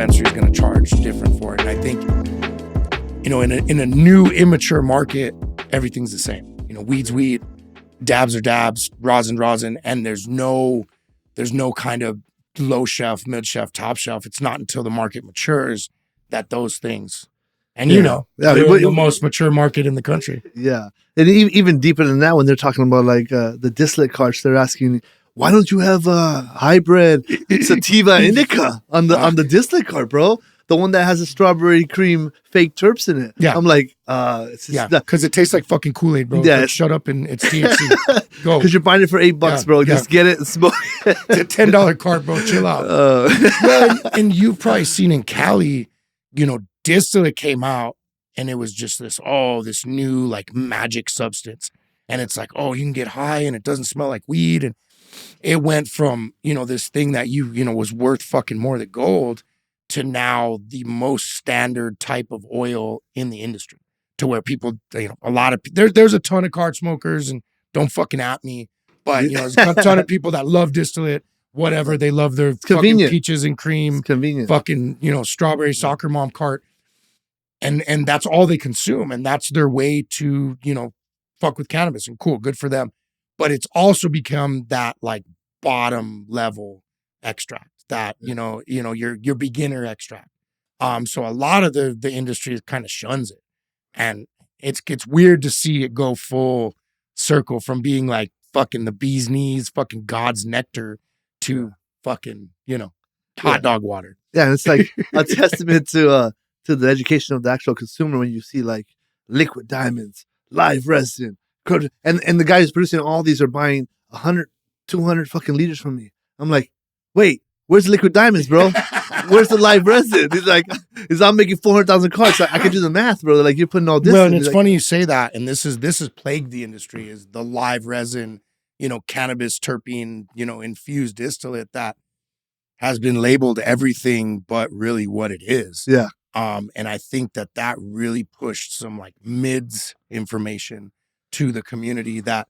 dispensary is going to charge different for it. And I think, in a new immature market, everything's the same. Weed's weed, dabs are dabs, rosin, and there's no kind of low shelf, mid shelf, top shelf. It's not until the market matures that those things, and we're the most mature market in the country. Yeah, and even deeper than that, when they're talking about like the distillate carts, they're asking, why don't you have a hybrid sativa indica on the distillate cart, bro? The one that has a strawberry cream fake terps in it. Yeah. I'm like, because it tastes like fucking Kool-Aid, bro. Yeah. Like, shut up and it's THC. Go. Because you're buying it for $8, bro. Just get it and smoke it. It's a $10 cart, bro. Chill out. Well, and you've probably seen in Cali, distillate came out and it was just this new like magic substance. And it's like, you can get high and it doesn't smell like weed. And it went from, this thing that was worth fucking more than gold to now the most standard type of oil in the industry, to where people, a lot of, there's a ton of card smokers, and don't fucking at me, but there's a ton of people that love distillate, whatever. They love their fucking peaches and cream, it's convenient. Fucking, strawberry soccer mom cart. And that's all they consume. And that's their way to, fuck with cannabis, and cool, good for them. But it's also become that like bottom level extract, that your beginner extract. So a lot of the industry kind of shuns it, and it's weird to see it go full circle from being like fucking the bee's knees, fucking God's nectar, to fucking hot dog water. Yeah, and it's like a testament to the education of the actual consumer when you see like liquid diamonds, live resin, and the guy who's producing all these are buying 100, 200 fucking liters from me. I'm like, wait. Where's the liquid diamonds, bro? Where's the live resin? He's like, I'm making 400,000 carts. I can do the math, bro. Like, you're putting all this. Well, and it's funny you say that. And this has plagued the industry, is the live resin, cannabis terpene, infused distillate that has been labeled everything but really what it is. Yeah. And I think that really pushed some like mids information to the community that,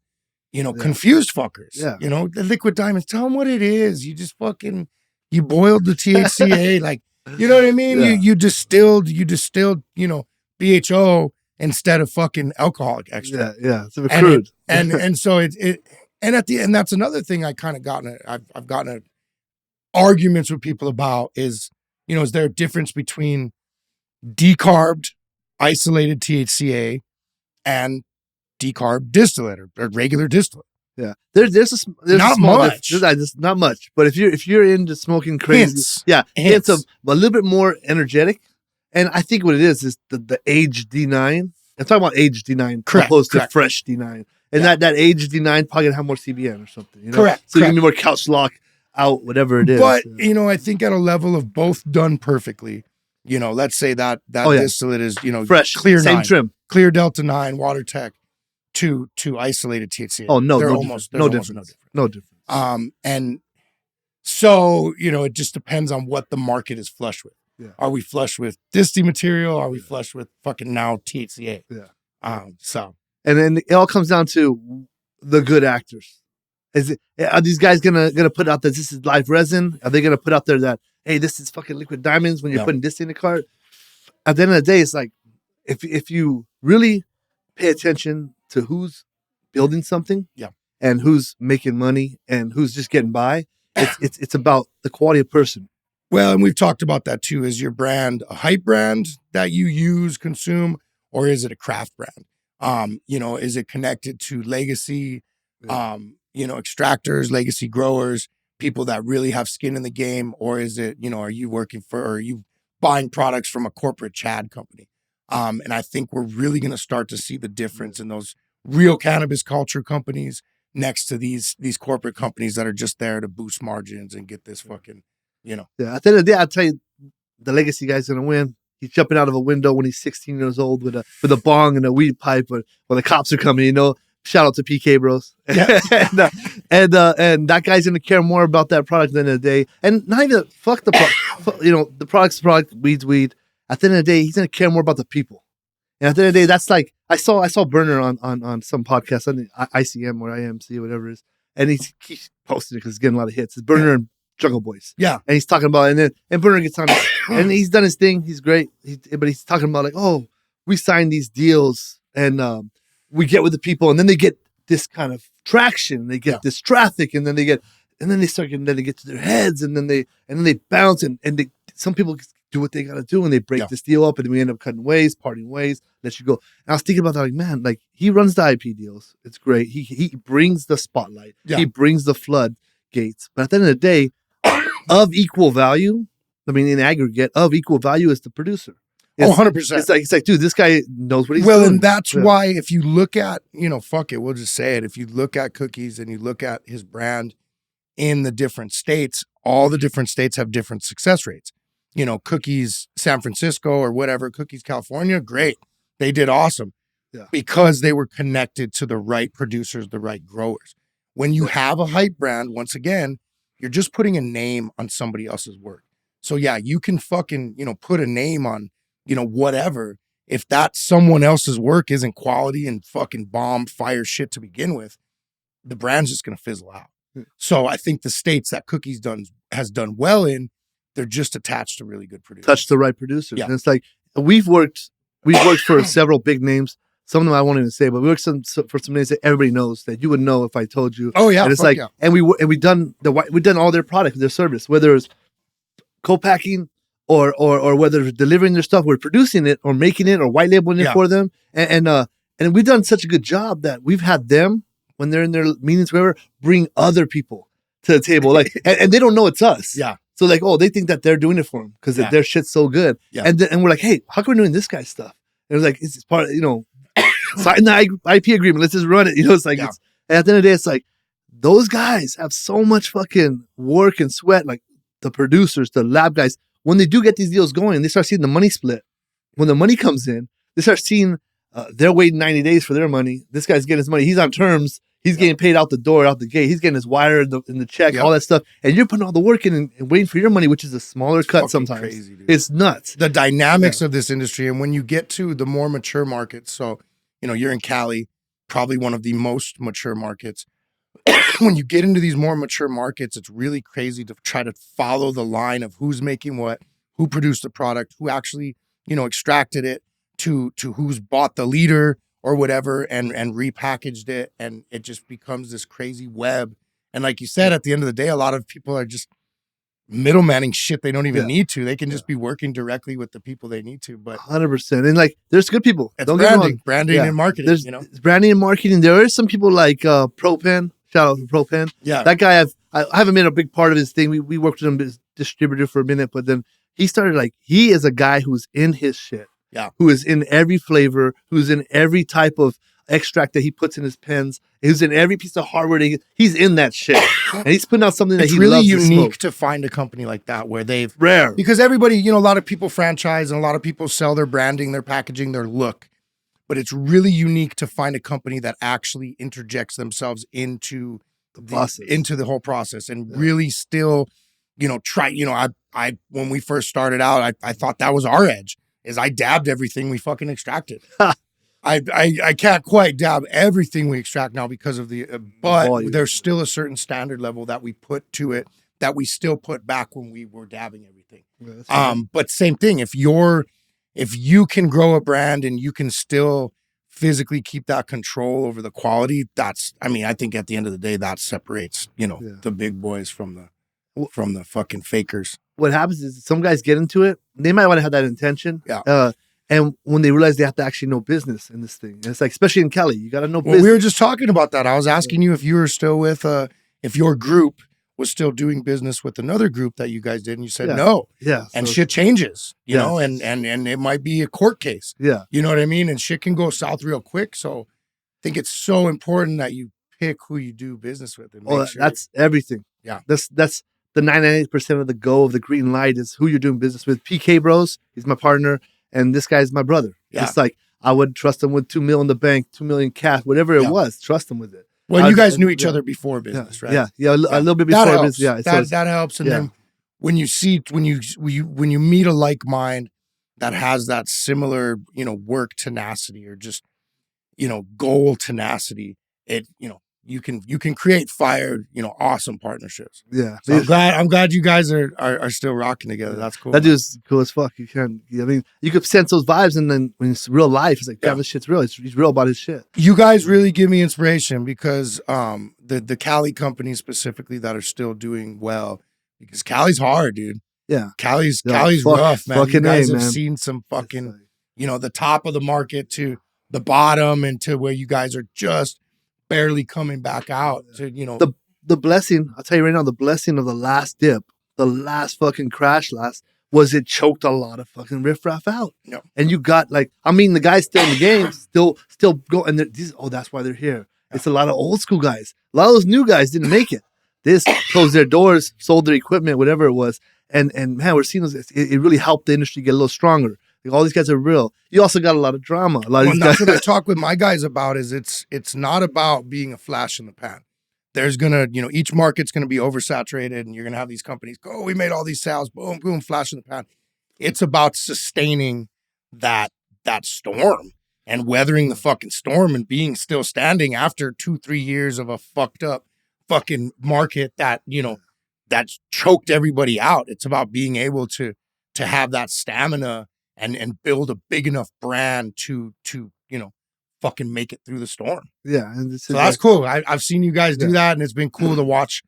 confused fuckers. Yeah. The liquid diamonds, tell them what it is. You just fucking, you boiled the THCA, like, you know what I mean? Yeah. You distilled, BHO instead of fucking alcoholic extract. Yeah. It's crude. And so and that's another thing I've gotten arguments with people about is there a difference between decarbed isolated THCA and decarbed distillate or regular distillate? Yeah, there's not much. There's not much, but if you're into smoking crazy, hints of a little bit more energetic, and I think what it is the aged D9. I'm talking about aged D9 opposed to fresh D9, and that aged D9 probably gonna have more CBN or something. Correct. So you can be more couch lock out, whatever it is. But I think at a level of both done perfectly, let's say that distillate is fresh, clear same 9, trim, clear Delta 9, Water Tech. To isolated THC. Oh no, no difference. No difference. And so it just depends on what the market is flush with. Yeah. Are we flush with disty material? Are we flush with fucking now THCA? Yeah. So and then it all comes down to the good actors. Are these guys gonna put out that this is live resin? Are they gonna put out there that, hey, this is fucking liquid diamonds when you're putting this in the cart? At the end of the day, it's like if you really pay attention to who's building something, and who's making money, and who's just getting by. It's about the quality of person. Well, and we've talked about that too. Is your brand a hype brand that you use, consume, or is it a craft brand? Is it connected to legacy, extractors, legacy growers, people that really have skin in the game, or is it, are you buying products from a corporate Chad company? And I think we're really going to start to see the difference in those real cannabis culture companies next to these corporate companies that are just there to boost margins and get this fucking, Yeah, at the end of the day, I'll tell you, the legacy guy's going to win. He's jumping out of a window when he's 16 years old with a bong and a weed pipe when the cops are coming, Shout out to PK Bros. Yeah. and that guy's going to care more about that product at the end of the day. And not even fuck the product. The product's the product, weed's weed. At the end of the day, he's going to care more about the people. And at the end of the day, that's like, I saw Burner on some podcast, on the ICM or IMC or whatever it is. And he keeps posting it because he's getting a lot of hits. It's Burner Jungle Boys. Yeah. And he's talking about, and Burner gets on, and he's done his thing. He's great. But he's talking about like, oh, we signed these deals and we get with the people, and then they get this kind of traction. They get this traffic, and then they get to their heads, and then they bounce, and some people do what they got to do, and they break this deal up, and we end up cutting ways, parting ways, let you go. And I was thinking about that, like, man, like he runs the IP deals. It's great. He brings the spotlight. Yeah. He brings the floodgates. But at the end of the day, of equal value, I mean, in aggregate, of equal value is the producer. 100%. It's like, dude, this guy knows what he's doing. Well, and that's why if you look at, fuck it, we'll just say it. If you look at Cookies and you look at his brand in the different states, all the different states have different success rates. Cookies San Francisco or whatever, Cookies California, great. They did awesome because they were connected to the right producers, the right growers. When you have a hype brand, once again, you're just putting a name on somebody else's work. So yeah, you can fucking, put a name on, whatever. If that someone else's work isn't quality and fucking bomb fire shit to begin with, the brand's just going to fizzle out. So I think the states that Cookies has done well in, they're just attached to really good producers. Touch the right producers. Yeah. And it's like, we've worked for several big names. Some of them I won't even say, but we worked for some names that everybody knows that you would know if I told you. Oh yeah. And it's like, and we've done all their product, their service, whether it's co-packing or whether it's delivering their stuff, we're producing it or making it or white labeling it for them. And we've done such a good job that we've had them, when they're in their meetings, whatever, bring other people to the table. Like, and they don't know it's us. Yeah. So like, oh, they think that they're doing it for them because their shit's so good. Yeah. And we're like, hey, how come we're doing this guy's stuff? And it's like, it's part of, sign the IP agreement. Let's just run it. It's like, and at the end of the day, it's like, those guys have so much fucking work and sweat. Like the producers, the lab guys, when they do get these deals going, they start seeing the money split. When the money comes in, they start seeing they're waiting 90 days for their money. This guy's getting his money. He's on terms. He's getting paid out the door, out the gate. He's getting his wire in the check, all that stuff. And you're putting all the work in and waiting for your money, which is a smaller cut sometimes. Crazy, dude. It's nuts. The dynamics of this industry. And when you get to the more mature markets, so, you're in Cali, probably one of the most mature markets. When you get into these more mature markets, it's really crazy to try to follow the line of who's making what, who produced the product, who actually, extracted it, to who's bought the leader or whatever and repackaged it. And it just becomes this crazy web. And like you said, at the end of the day, a lot of people are just middlemaning shit they don't even need to. They can just be working directly with the people they need to. But 100%. And like, there's good people. It's branding and marketing. There's branding and marketing. There are some people like ProPen. Shout out to ProPen. Yeah. That guy, I haven't been a big part of his thing. We worked with him as distributor for a minute, but then he started he is a guy who's in his shit. Yeah. Who is in every flavor, who's in every type of extract that he puts in his pens, who's in every piece of hardware. He's in that shit. And he's putting out something that he really loves unique to smoke. to find a company like that where they've... Rare. Because everybody, a lot of people franchise and a lot of people sell their branding, their packaging, their look. But it's really unique to find a company that actually interjects themselves into the process, into the whole process and really still, try, I when we first started out, I thought that was our edge. Is I dabbed everything we fucking extracted. I can't quite dab everything we extract now because of the, but there's still a certain standard level that we put to it that we still put back when we were dabbing everything. Yeah, but same thing, if you can grow a brand and you can still physically keep that control over the quality, I think at the end of the day, that separates, the big boys from the fucking fakers. What happens is some guys get into it. They might want to have that intention. Yeah. And when they realize they have to actually know business in this thing. And it's like, especially in Cali, you got to know business. Well, we were just talking about that. I was asking you if you were still with, if your group was still doing business with another group that you guys did. And you said no. Yeah. And shit changes, you know, and it might be a court case. Yeah. You know what I mean? And shit can go south real quick. So I think it's so important that you pick who you do business with. And make sure that's everything. Yeah. That's the 98% of the go of the green light is who you're doing business with. PK Bros, he's my partner, and this guy's my brother. Yeah. It's like, I would trust him with $2 million in the bank, $2 million cash, whatever it was, trust him with it. Well, you guys knew each other before business, right? Yeah, a little bit before business. Yeah, that helps. And then when you meet a like mind that has that similar, work tenacity or just, goal tenacity, it, you can create fire, awesome partnerships. Yeah. So I'm glad you guys are still rocking together. That's cool. That dude's cool as fuck. You could sense those vibes, and then when it's real life, it's like, yeah, this shit's real. He's real about his shit. You guys really give me inspiration because the Cali companies specifically that are still doing well, because Cali's hard, dude. Yeah. Cali's rough, man. You guys have man. seen some fucking, the top of the market to the bottom, and to where you guys are just barely coming back out to, The blessing, I'll tell you right now, the blessing of the last dip, the last fucking crash was it choked a lot of fucking riffraff out. No. And you got the guys still in the game, still go, and that's why they're here. Yeah. It's a lot of old school guys. A lot of those new guys didn't make it. They just closed their doors, sold their equipment, whatever it was. And man, we're seeing it really helped the industry get a little stronger. Like, all these guys are real. You also got a lot of drama. That's what I talk with my guys about. Is it's not about being a flash in the pan. There's gonna, each market's gonna be oversaturated, and you're gonna have these companies go, oh, we made all these sales, boom, boom, flash in the pan. It's about sustaining that storm and weathering the fucking storm and being still standing after 2-3 years of a fucked up fucking market that that's choked everybody out. It's about being able to have that stamina and build a big enough brand to fucking make it through the storm. Yeah. And so that's cool. I've seen you guys do that, and it's been cool to watch.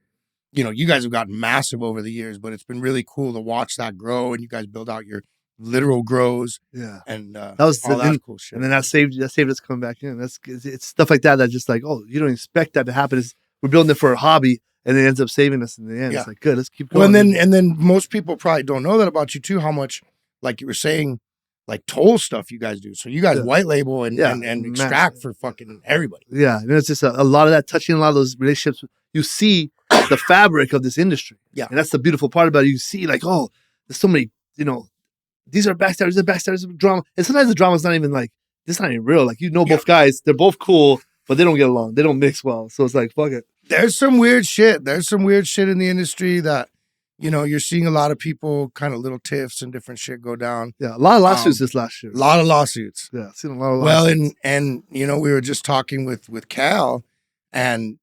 You guys have gotten massive over the years, but it's been really cool to watch that grow, and you guys build out your literal grows. Yeah. And that was all that cool shit. And then that saved us coming back in. It's stuff like that just like, oh, you don't expect that to happen. We're building it for a hobby, and it ends up saving us in the end. Yeah. It's like, good, let's keep going. Well, and then most people probably don't know that about you too, how much, like you were saying, like toll stuff you guys do. So you guys white label and extract for fucking everybody. Yeah. And it's just a lot of that, touching a lot of those relationships. You see the fabric of this industry. Yeah. And that's the beautiful part about it. You see like, oh, there's so many, these are backstabbers, drama. And sometimes the drama's not even like, it's not even real. Like, both guys, they're both cool, but they don't get along. They don't mix well. So it's like, fuck it. There's some weird shit. There's some weird shit in the industry that, you're seeing a lot of people kind of little tiffs and different shit go down. Yeah, a lot of lawsuits this last year. A lot of lawsuits. Yeah, I've seen a lot of lawsuits. Well, and we were just talking with Cal, and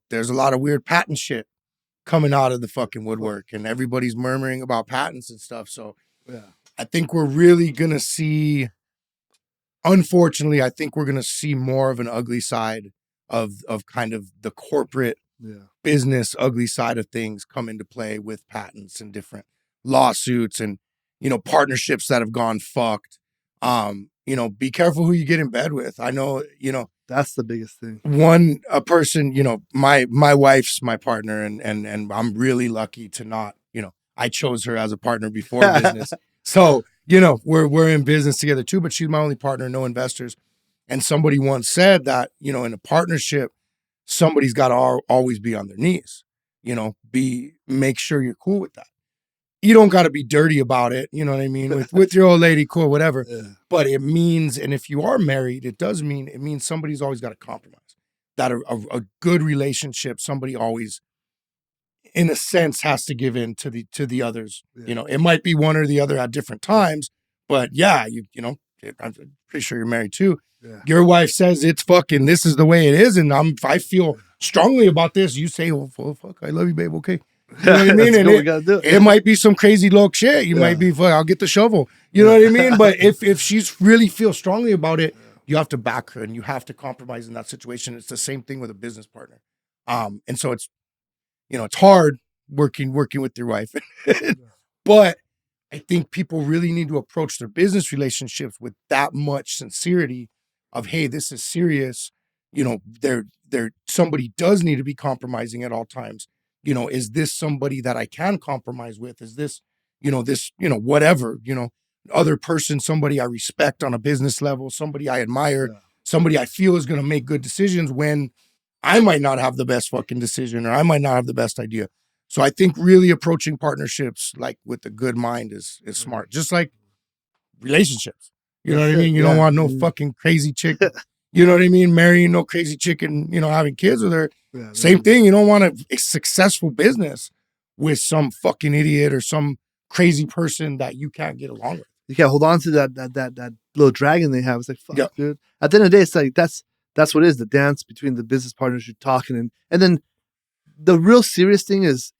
there's a lot of weird patent shit coming out of the fucking woodwork, and everybody's murmuring about patents and stuff. So yeah, I think we're really gonna see. Unfortunately, I think we're gonna see more of an ugly side of kind of the corporate. Yeah. Business ugly side of things come into play with patents and different lawsuits and partnerships that have gone fucked. Be careful who you get in bed with. I know that's the biggest thing. A person, my wife's my partner, and I'm really lucky to not, I chose her as a partner before business. So we're in business together too, but she's my only partner, no investors. And somebody once said that in a partnership, somebody's got to always be on their knees, make sure you're cool with that. You don't got to be dirty about it. You know what I mean? With your old lady, cool, whatever. Yeah. But it means, and if you are married, it means somebody's always got to compromise. That a good relationship, somebody always, in a sense, has to give in to the others. Yeah. It might be one or the other at different times, but yeah, I'm pretty sure you're married too. Yeah. Your wife says it's fucking, this is the way it is, and I feel strongly about this. You say, oh, fuck, I love you, babe, okay. You know what I mean? And it might be some crazy low shit. You might be, fuck, I'll get the shovel. You know what I mean? But if she's really feels strongly about it, you have to back her, and you have to compromise in that situation. It's the same thing with a business partner. And so it's, it's hard working with your wife. But I think people really need to approach their business relationships with that much sincerity of, hey, this is serious. Somebody does need to be compromising at all times. Is this somebody that I can compromise with? Is this, whatever, other person, somebody I respect on a business level, somebody I admire, somebody I feel is going to make good decisions when I might not have the best fucking decision, or I might not have the best idea. So I think really approaching partnerships like with a good mind is smart. Just like relationships. You know what I mean? You don't want no fucking crazy chick. You know what I mean? Marrying no crazy chick and, having kids with her. Yeah, same thing. You don't want a successful business with some fucking idiot or some crazy person that you can't get along with. You can't hold on to that little dragon they have. It's like, fuck, dude. At the end of the day, it's like, that's that's what it is, the dance between the business partners you're talking. And then the real serious thing is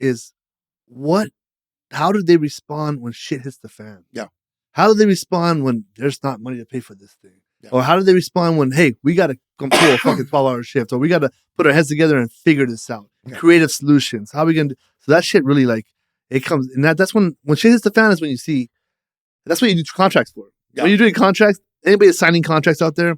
how do they respond when shit hits the fan? Yeah. How do they respond when there's not money to pay for this thing? Yeah. Or how do they respond when, hey, we got to come pull a fucking 12-hour shift, or we got to put our heads together and figure this out? Yeah. Creative solutions. How are we going to do? So that shit really, like, it comes, and that's when shit hits the fan is when you see, that's what you do contracts for. Yeah. When you're doing contracts, anybody that's signing contracts out there,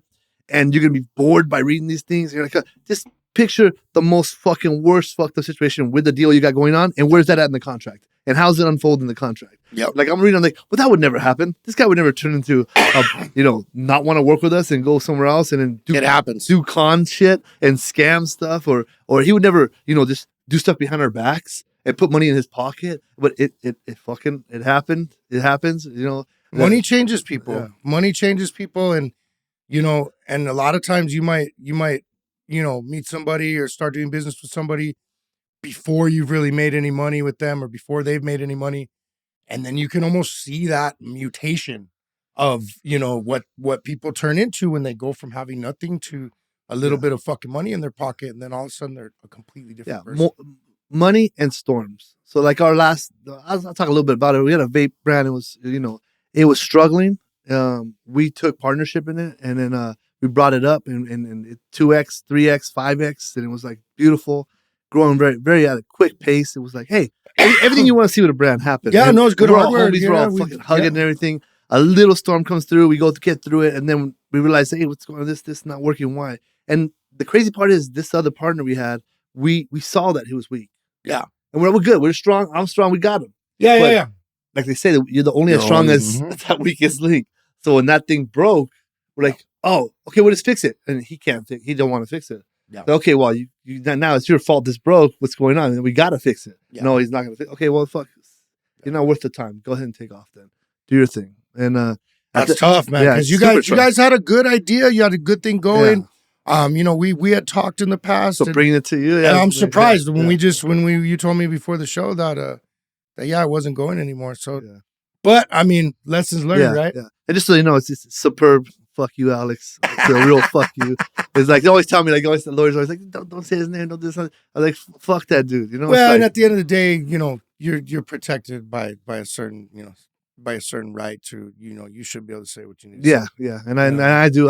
and you're going to be bored by reading these things, you're like, just picture the most fucking worst fucked up situation with the deal you got going on, and where's that at in the contract? And how's it unfold in the contract? Yep. Like I'm reading, I'm like, well, that would never happen. This guy would never turn into, not want to work with us and go somewhere else and then It happens. do con shit and scam stuff, or he would never, just do stuff behind our backs and put money in his pocket. But it happened. It happens. Money changes people. Yeah. Money changes people, and and a lot of times you might meet somebody or start doing business with somebody before you've really made any money with them or before they've made any money. And then you can almost see that mutation of, what people turn into when they go from having nothing to a little bit of fucking money in their pocket. And then all of a sudden they're a completely different person. Money and storms. So like our last, I'll talk a little bit about it. We had a vape brand. It was, it was struggling. We took partnership in it, and then we brought it up and it 2X, 3X, 5X. And it was like beautiful. Growing very, very at a quick pace. It was like, hey, everything you want to see with a brand happen. Yeah, no, it's good We're all hardware. homies, we're all fucking hugging and everything. A little storm comes through, we go to get through it, and then we realize, hey, what's going on? This not working. Why? And the crazy part is, this other partner we had, we saw that he was weak. Yeah, and we're good. We're strong. I'm strong. We got him. Yeah. Like they say, you're the only as strong as that weakest link. So when that thing broke, we're like, oh, okay, we'll just fix it. And he can't. He don't want to fix it. Yeah. Okay, well, you now it's your fault. This broke. What's going on? And we gotta fix it. Yeah. No, he's not gonna fix. Okay, well, fuck. You're not worth the time. Go ahead and take off then. Do your thing. And that's tough, man. Because you guys had a good idea. You had a good thing going. Yeah. We had talked in the past. So bringing it to you. Yeah. And I'm surprised when you told me before the show that it wasn't going anymore. So, but I mean, lessons learned, right? Yeah. And just so you know, it's superb. Fuck you, Alex. It's a real fuck you. It's like they always tell me, like always the lawyers always like, don't say his name, don't do this. I'm like, fuck that dude. Well, and at the end of the day, you're protected by a certain right to you should be able to say what you need to say. Yeah. And I do.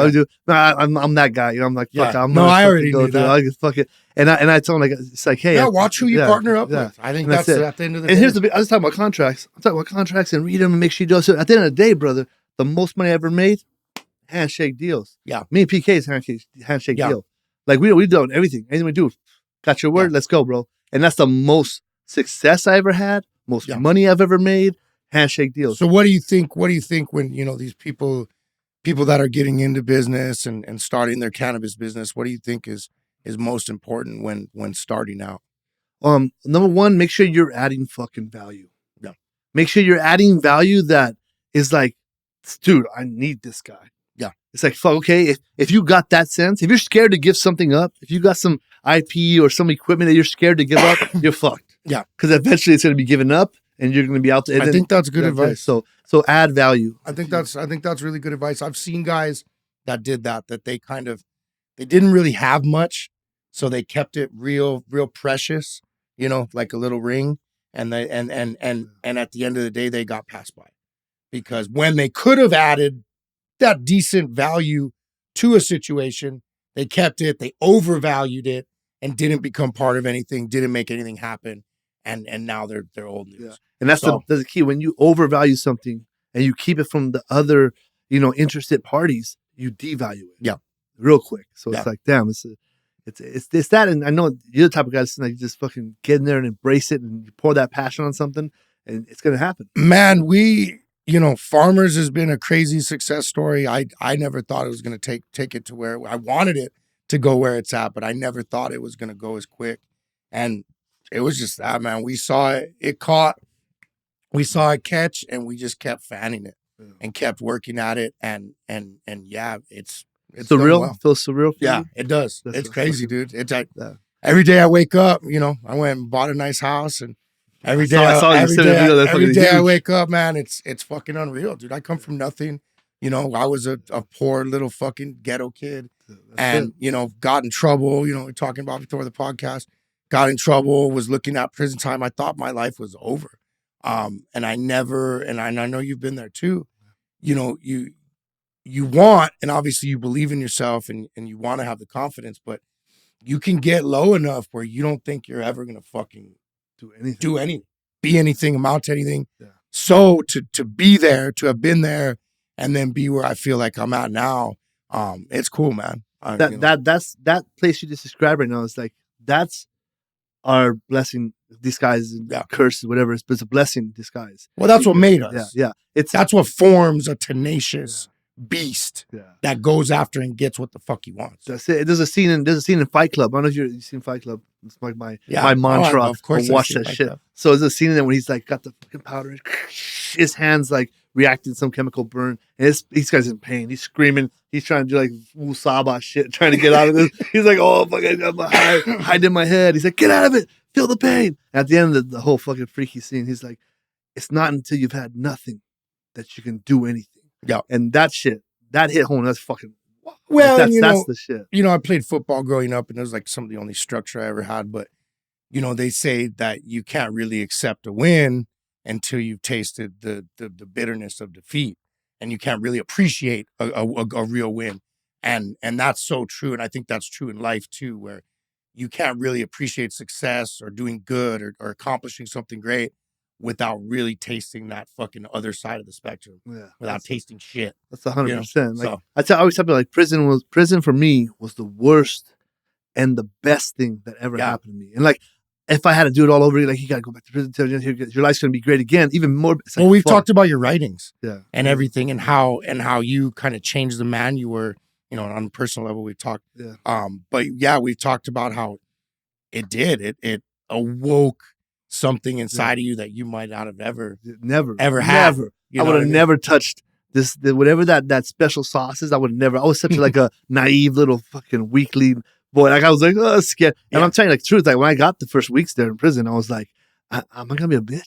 No, I'm that guy. I'm like, fuck. I already knew that. I just fuck it. And I tell him, like, it's like, hey, watch who you partner up with. I think that's at the end of the day. And here's I was talking about contracts. I'm talking about contracts and read them and make sure you do it. So at the end of the day, brother, the most money I ever made, handshake deals. Yeah. Me and PK's handshake deal. Like we done everything. Anything we do. Got your word, let's go, bro. And that's the most success I ever had, most money I've ever made, handshake deals. So what do you think when, these people that are getting into business and starting their cannabis business, what do you think is most important when starting out? Number one, make sure you're adding fucking value. Yeah. Make sure you're adding value that is like, dude, I need this guy. Yeah. It's like, fuck, okay, if you got that sense, if you're scared to give something up, if you got some IP or some equipment that you're scared to give up, you're fucked. Yeah. Because eventually it's going to be given up and you're going to be out there. I think that's good advice. So add value. I think that's really good advice. I've seen guys that did that they didn't really have much. So they kept it real precious, like a little ring. And at the end of the day, they got passed by. Because when they could have added that decent value to a situation, they kept it, they overvalued it, and didn't become part of anything, didn't make anything happen, and now they're old news. Yeah. And that's the key. When you overvalue something and you keep it from the other, interested parties, you devalue it. Yeah. Real quick. So it's like, damn, it's that. And I know you're the type of guy that's like, you just fucking get in there and embrace it and you pour that passion on something and it's going to happen. Man, Farmers has been a crazy success story. I never thought it was going to take it to where I wanted it to go where it's at, but I never thought it was going to go as quick. And it was just that, man. We saw it caught, we saw it catch, and we just kept fanning it and kept working at it. And yeah, it's surreal. Well. Feels surreal. Yeah, it does. It's crazy, dude. It's every day I wake up, I went and bought a nice house, and every day I wake up, man, it's fucking unreal, dude. I come from nothing. I was a poor little fucking ghetto kid And, got in trouble, we're talking about before the podcast, got in trouble, was looking at prison time. I thought my life was over. And I know you've been there too. You want, and obviously you believe in yourself and you want to have the confidence, but you can get low enough where you don't think you're ever going to fucking do anything, be anything, amount to anything. Yeah. So to be there, to have been there, and then be where I feel like I'm at now, it's cool, man. That place you just described right now is like, that's our blessing disguise, curse, whatever. It's a blessing disguise. Well, that's what made us. Yeah. That's what forms a tenacious beast that goes after and gets what the fuck he wants. That's it. There's a scene in Fight Club. I don't know if you've seen Fight Club. It's like my mantra. Of course, watch that shit. So there's a scene in there when he's like got the fucking powder, his hands like reacting to some chemical burn, and these guy's in pain. He's screaming. He's trying to do like Usaba shit, trying to get out of this. He's like, oh fucking, I'm hide in my head. He's like, get out of it, feel the pain. And at the end of the whole fucking freaky scene, he's like, it's not until you've had nothing that you can do anything. Yeah, and that shit that hit home. That's fucking. Well, like that's the shit. I played football growing up, and it was like some of the only structure I ever had. But they say that you can't really accept a win until you've tasted the bitterness of defeat, and you can't really appreciate a real win. And that's so true, and I think that's true in life too, where you can't really appreciate success or doing good or accomplishing something great without really tasting that fucking other side of the spectrum. Yeah, without tasting shit. That's 100%. Like, I always tell people, like, prison for me was the worst and the best thing that ever happened to me. And like, if I had to do it all over, like, you got to go back to prison. Your life's going to be great again. Even more. Well, we've talked about your writings, and Yeah. everything, and how you kind of changed the man you were. On a personal level, we talked. Yeah. But yeah, we've talked about how it awoke something inside of you that you might not have ever had. Never. I would have never touched this, whatever that special sauce is. I would never. I was such like a naive little fucking weakly boy. Like, I was like, oh, scared. And I'm telling you, like, truth. Like, when I got the first weeks there in prison, I was like, am I gonna be a bitch?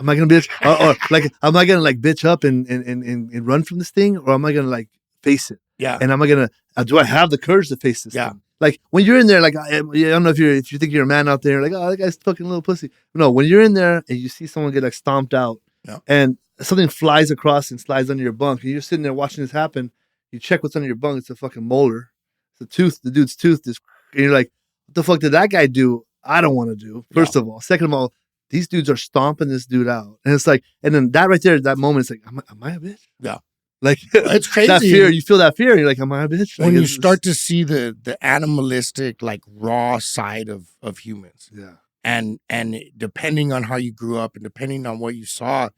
Am I gonna bitch? or like, am I gonna like bitch up and run from this thing, or am I gonna like face it? Yeah. And am I gonna? Do I have the courage to face this thing? Like, when you're in there, like, I don't know if you think you're a man out there, like, oh, that guy's fucking little pussy. No, when you're in there and you see someone get like stomped out, and something flies across and slides under your bunk, and you're sitting there watching this happen, you check what's under your bunk. It's a fucking molar. It's a tooth. The dude's tooth is, and you're like, what the fuck did that guy do? I don't want to do. First of all, second of all, these dudes are stomping this dude out, and it's like, and then that right there, that moment, it's like, am I a bitch? Yeah. Like, it's crazy. That fear, you feel that fear, and you're like, am I a bitch? When you start to see the animalistic, like, raw side of humans. Yeah. And depending on how you grew up and depending on what you saw,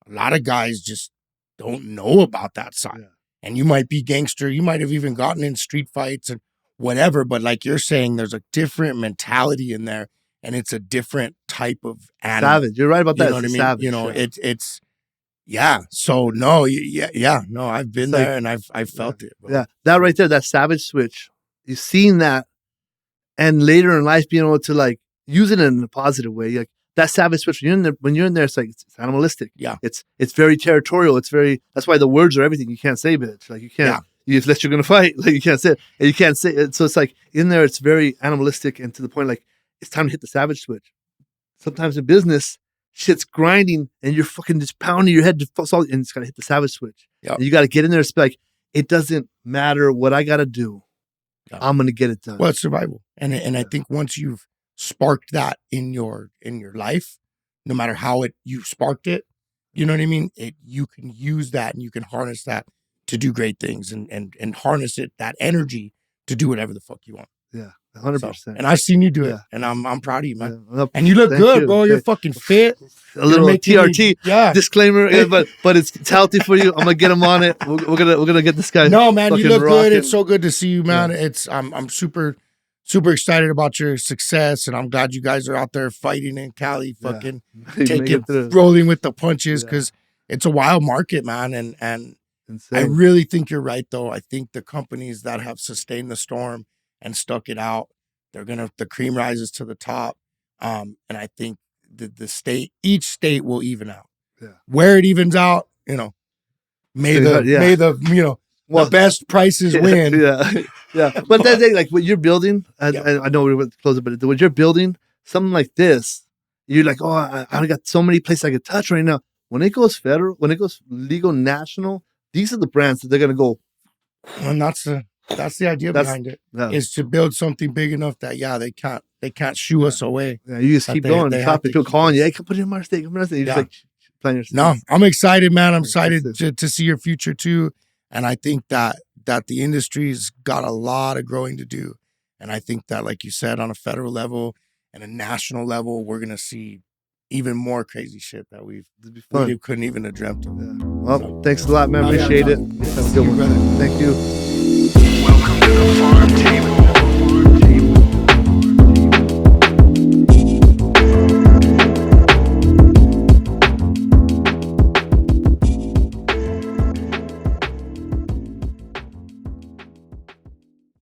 a lot of guys just don't know about that side. Yeah. And you might be gangster. You might have even gotten in street fights and whatever. But like you're saying, there's a different mentality in there, and it's a different type of animal. Savage. You're right about that. You know what I mean? Savage, it's yeah. So no, no. I've been It's like, there and I've felt it. Bro. Yeah, that right there, that savage switch. You've seen that, and later in life, being able to like use it in a positive way, like that savage switch. When you're in there, it's like it's animalistic. Yeah, it's very territorial. It's very. That's why the words are everything. You can't say bitch. Like, you can't. Unless you're gonna fight, like, you can't say it, and you can't say it. So it's like in there, it's very animalistic, and to the point, like, it's time to hit the savage switch. Sometimes in business, shit's grinding, and you're fucking just pounding your head to solve, and it's gotta hit the savage switch. Yep. And you gotta get in there. It's like, it doesn't matter what I gotta do. Yep. I'm gonna get it done. Well, it's survival, and I think once you've sparked that in your life, no matter how you sparked it, you know what I mean. You can use that, and you can harness that to do great things, and harness that energy to do whatever the fuck you want. Yeah, 100%. And I've seen you do it, and I'm proud of you, man. Yeah. And you look good, bro. You're fucking fit. A little TRT disclaimer, but it's healthy for you. I'm gonna get him on it. We're gonna get this guy. No, man, you look rocking. good. It's so good to see you, man. Yeah. I'm super excited about your success, and I'm glad you guys are out there fighting in Cali, fucking rolling with the punches, because it's a wild market, man. And insane. I really think you're right, though. I think the companies that have sustained the storm and stuck it out, the cream rises to the top. And I think each state will even out. Yeah. Where it evens out, may the the best prices win. Yeah. But that thing, like what you're building, and I know we're going to close it, but what you're building, something like this, you're like, oh, I got so many places I could touch right now. When it goes federal, when it goes legal, national, these are the brands that they're going to go. And that's the idea behind it, is to build something big enough that they can't shoo us away. Yeah, you just keep going. People calling you, hey, come put it in my state, come in my state. You just like playing your state. No, I'm excited, man. I'm excited to see your future too. And I think that the industry's got a lot of growing to do. And I think that, like you said, on a federal level and a national level, we're gonna see even more crazy shit that we couldn't even have dreamt of. Yeah. Well, thanks a lot, man. Appreciate it. Have a good one. Brother. Thank you. Welcome to the Pharm table.